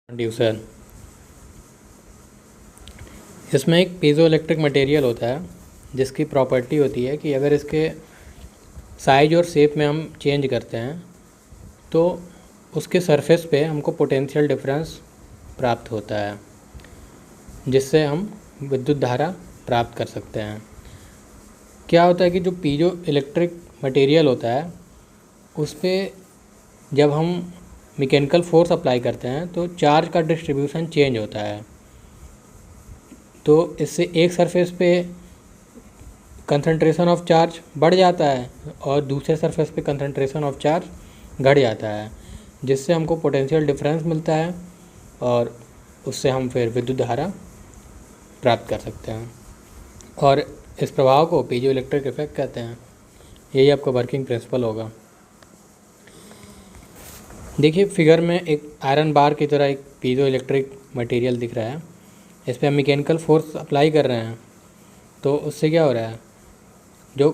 Transducer. इसमें एक piezo electric material होता है जिसकी प्रॉपर्टी होती है कि अगर इसके साइज और शेप में हम चेंज करते हैं तो उसके सरफेस पे हमको पोटेंशियल डिफरेंस प्राप्त होता है, जिससे हम विद्युत धारा प्राप्त कर सकते हैं। क्या होता है कि जो पीजो इलेक्ट्रिक मटेरियल होता है उस पर जब हम मैकेनिकल फोर्स अप्लाई करते हैं तो चार्ज का डिस्ट्रीब्यूशन चेंज होता है। तो इससे एक सरफेस पे कंसंट्रेशन ऑफ चार्ज बढ़ जाता है और दूसरे सरफेस पे कंसंट्रेशन ऑफ चार्ज घट जाता है, जिससे हमको पोटेंशियल डिफरेंस मिलता है और उससे हम फिर विद्युत धारा प्राप्त कर सकते हैं। और इस प्रभाव को पीजो इलेक्ट्रिक इफेक्ट कहते हैं। यही आपका वर्किंग प्रिंसिपल होगा। देखिए फिगर में एक आयरन बार की तरह एक पीजो इलेक्ट्रिक मटेरियल दिख रहा है। इस पर हम मैकेनिकल फोर्स अप्लाई कर रहे हैं तो उससे क्या हो रहा है, जो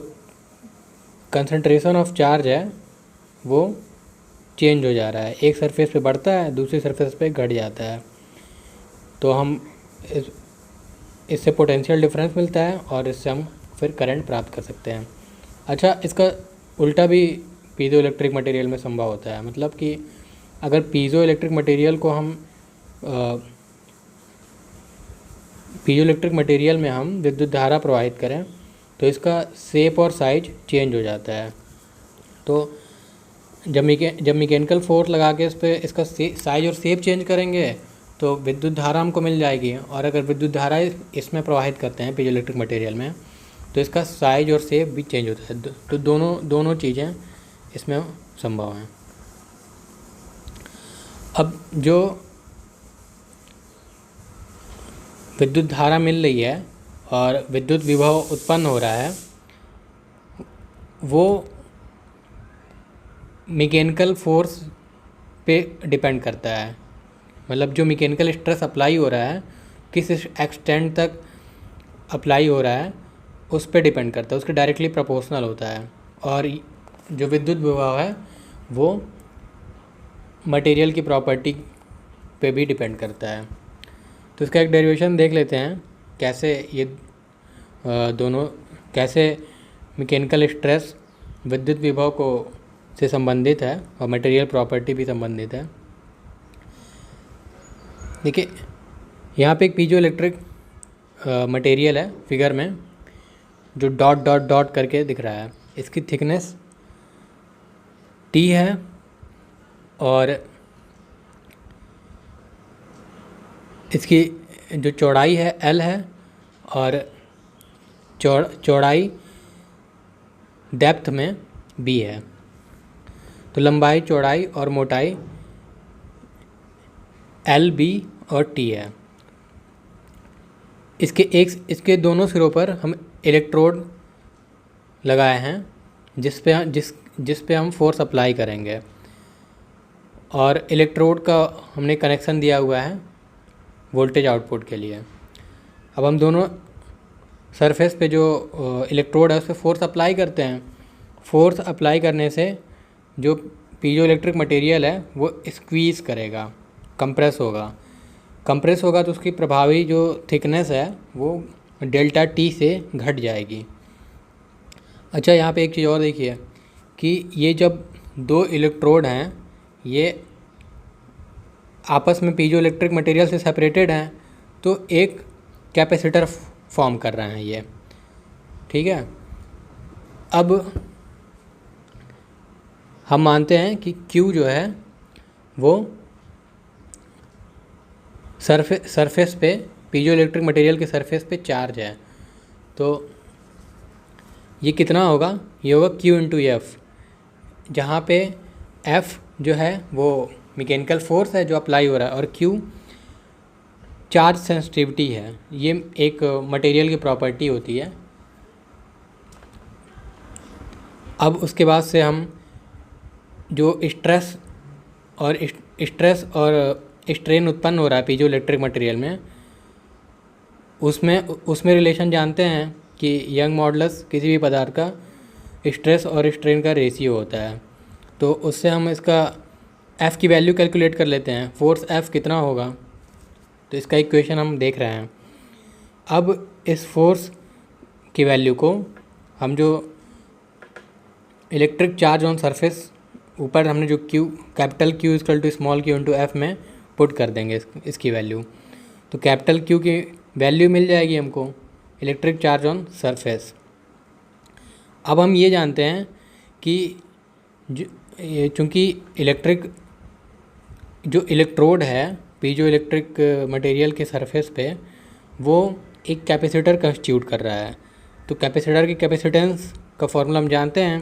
कंसंट्रेशन ऑफ चार्ज है वो चेंज हो जा रहा है। एक सरफेस पे बढ़ता है, दूसरी सरफेस पे घट जाता है। तो हम इससे पोटेंशियल डिफरेंस मिलता है और इससे हम फिर करंट प्राप्त कर सकते हैं। अच्छा, इसका उल्टा भी पीजो इलेक्ट्रिक मटेरियल में संभव होता है। मतलब कि अगर पीजो इलेक्ट्रिक मटेरियल को हम पीजो इलेक्ट्रिक मटेरियल में हम विद्युत धारा प्रवाहित करें तो इसका शेप और साइज चेंज हो जाता है। तो जब मैकेनिकल फोर्स लगा के इस पर इसका साइज और शेप चेंज करेंगे तो विद्युत धारा हमको मिल जाएगी। और अगर विद्युत धारा इसमें प्रवाहित करते हैं पीजो इलेक्ट्रिक मटेरियल में तो इसका साइज और शेप भी चेंज होता है। तो दोनों चीज़ें इसमें संभव हैं। अब जो विद्युत धारा मिल रही है और विद्युत विभव उत्पन्न हो रहा है वो मैकेनिकल फोर्स पे डिपेंड करता है। मतलब जो मैकेनिकल स्ट्रेस अप्लाई हो रहा है किस एक्सटेंट तक अप्लाई हो रहा है उस पे डिपेंड करता है, उसके डायरेक्टली प्रोपोर्शनल होता है। और जो विद्युत विभव है वो मटेरियल की प्रॉपर्टी पे भी डिपेंड करता है। तो इसका एक डेरिवेशन देख लेते हैं कैसे ये दोनों कैसे मैकेनिकल स्ट्रेस विद्युत विभव को से संबंधित है और मटेरियल प्रॉपर्टी भी संबंधित है। देखिए यहाँ पे एक पीजो इलेक्ट्रिक मटेरियल है फिगर में, जो डॉट डॉट डॉट करके दिख रहा है। इसकी थिकनेस T है और इसकी जो चौड़ाई है L है और चौड़ाई डेप्थ में B है। तो लंबाई, चौड़ाई और मोटाई L, B और T है। इसके दोनों सिरों पर हम इलेक्ट्रोड लगाए हैं जिस पे हम फोर्स अप्लाई करेंगे और इलेक्ट्रोड का हमने कनेक्शन दिया हुआ है वोल्टेज आउटपुट के लिए। अब हम दोनों सरफेस पे जो इलेक्ट्रोड है उस पर फोर्स अप्लाई करते हैं। फोर्स अप्लाई करने से जो पीजो इलेक्ट्रिक मटेरियल है वो स्क्वीज़ करेगा, कंप्रेस होगा तो उसकी प्रभावी जो थिकनेस है वो डेल्टा T से घट जाएगी। अच्छा, यहाँ पे एक चीज़ और देखिए कि ये जब दो इलेक्ट्रोड हैं ये आपस में पीजो इलेक्ट्रिक मटेरियल से सेपरेटेड हैं तो एक कैपेसिटर फॉर्म कर रहे हैं ये, ठीक है। अब हम मानते हैं कि Q जो है वो सरफेस पे पीजो इलेक्ट्रिक मटेरियल के सरफेस पे चार्ज है। तो ये कितना होगा, ये होगा Q इंटू F, जहाँ पे F जो है वो मैकेनिकल फोर्स है जो अप्लाई हो रहा है और Q चार्ज सेंसिटिविटी है। ये एक मटेरियल की प्रॉपर्टी होती है। अब उसके बाद से हम जो स्ट्रेस और स्ट्रेन उत्पन्न हो रहा है पीजो इलेक्ट्रिक मटेरियल में उसमें रिलेशन जानते हैं कि यंग मॉडुलस किसी भी पदार्थ का स्ट्रेस और स्ट्रेन का रेशियो होता है। तो उससे हम इसका F की वैल्यू कैलकुलेट कर लेते हैं। फोर्स F कितना होगा, तो इसका इक्वेशन हम देख रहे हैं। अब इस फोर्स की वैल्यू को हम जो इलेक्ट्रिक चार्ज ऑन सरफेस ऊपर हमने जो Q capital Q equal to small q into F में पुट कर देंगे इसकी वैल्यू। तो कैपिटल Q की वैल्यू मिल जाएगी हमको, इलेक्ट्रिक चार्ज ऑन सरफेस। अब हम ये जानते हैं कि चूँकि जो इलेक्ट्रोड है पीजो इलेक्ट्रिक मटेरियल के सरफेस पे वो एक कैपेसिटर कंस्टिट्यूट कर रहा है। तो कैपेसिटर की कैपेसिटेंस का फॉर्मूला हम जानते हैं,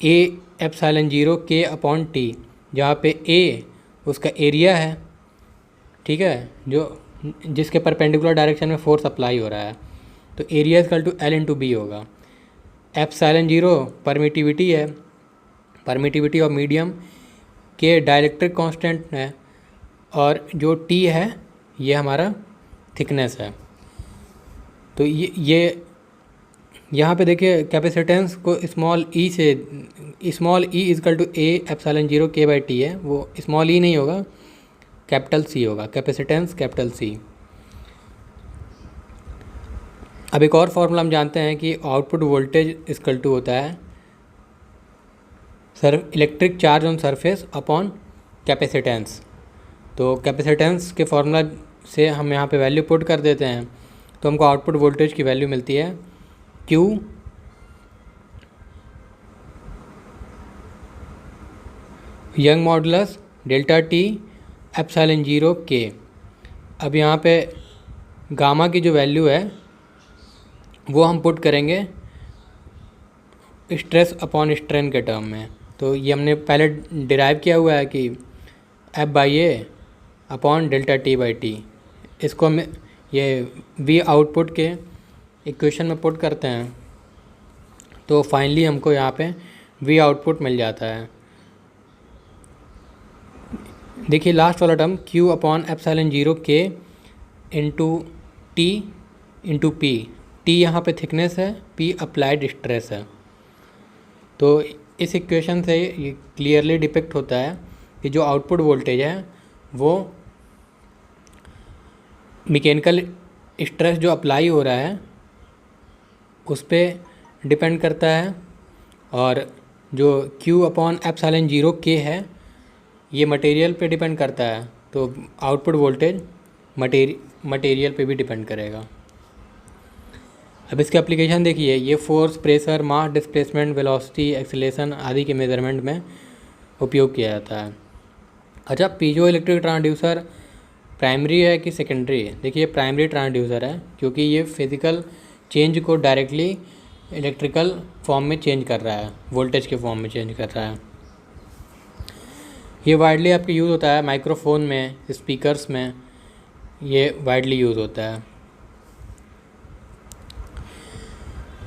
A epsilon 0 K upon T, जहाँ पे A उसका एरिया है, ठीक है, जिसके परपेंडिकुलर डायरेक्शन में फोर्स अप्लाई हो रहा है। तो area equal to L into B होगा। एप्सिलॉन 0 परमिटिविटी है, परमिटिविटी ऑफ मीडियम के डाइलेक्ट्रिक कांस्टेंट है, और जो T है ये हमारा थिकनेस है। तो ये यहाँ पे देखिए कैपेसिटेंस को small e equal to A epsilon 0 K by T है, वो स्मॉल e नहीं होगा, कैपिटल C होगा, कैपेसिटेंस कैपिटल C। अब एक और फॉर्मूला हम जानते हैं कि आउटपुट वोल्टेज इक्वल टू होता है electric charge on surface upon capacitance. तो कैपेसिटेंस के फॉर्मूला से हम यहाँ पे वैल्यू पुट कर देते हैं, तो हमको आउटपुट वोल्टेज की वैल्यू मिलती है Q young modulus delta T epsilon 0 K। अब यहाँ पे गामा की जो वैल्यू है वो हम पुट करेंगे स्ट्रेस अपॉन स्ट्रेन के टर्म में। तो ये हमने पहले डिराइव किया हुआ है कि F by A upon delta T by T। इसको हम ये V आउटपुट के इक्वेशन में पुट करते हैं, तो फाइनली हमको यहाँ पे V आउटपुट मिल जाता है। देखिए लास्ट वाला term Q upon epsilon 0 K into T into P। T यहाँ पे थिकनेस है, P अप्लाइड स्ट्रेस है। तो इस इक्वेशन से ये क्लियरली डिपिक्ट होता है कि जो आउटपुट वोल्टेज है वो मैकेनिकल स्ट्रेस जो अप्लाई हो रहा है उस पर डिपेंड करता है, और जो Q अपॉन एप्सिलॉन 0 K है ये मटेरियल पे डिपेंड करता है। तो आउटपुट वोल्टेज मटेरियल पे भी डिपेंड करेगा। अब इसके एप्लीकेशन देखिए, ये फोर्स, प्रेशर, मास, डिस्प्लेसमेंट, वेलोसिटी, एक्सीलरेशन आदि के मेजरमेंट में उपयोग किया जाता है। अच्छा, पीजो इलेक्ट्रिक ट्रांसड्यूसर प्राइमरी है कि सेकेंडरी है? देखिए प्राइमरी ट्रांसड्यूसर है, क्योंकि ये फिज़िकल चेंज को डायरेक्टली इलेक्ट्रिकल फॉर्म में चेंज कर रहा है, वोल्टेज के फॉर्म में चेंज कर रहा है। ये वाइडली आपके यूज़ होता है माइक्रोफोन में, स्पीकर्स में, ये वाइडली यूज़ होता है।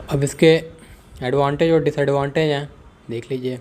अब इसके एडवांटेज और डिसएडवांटेज हैं, देख लीजिए।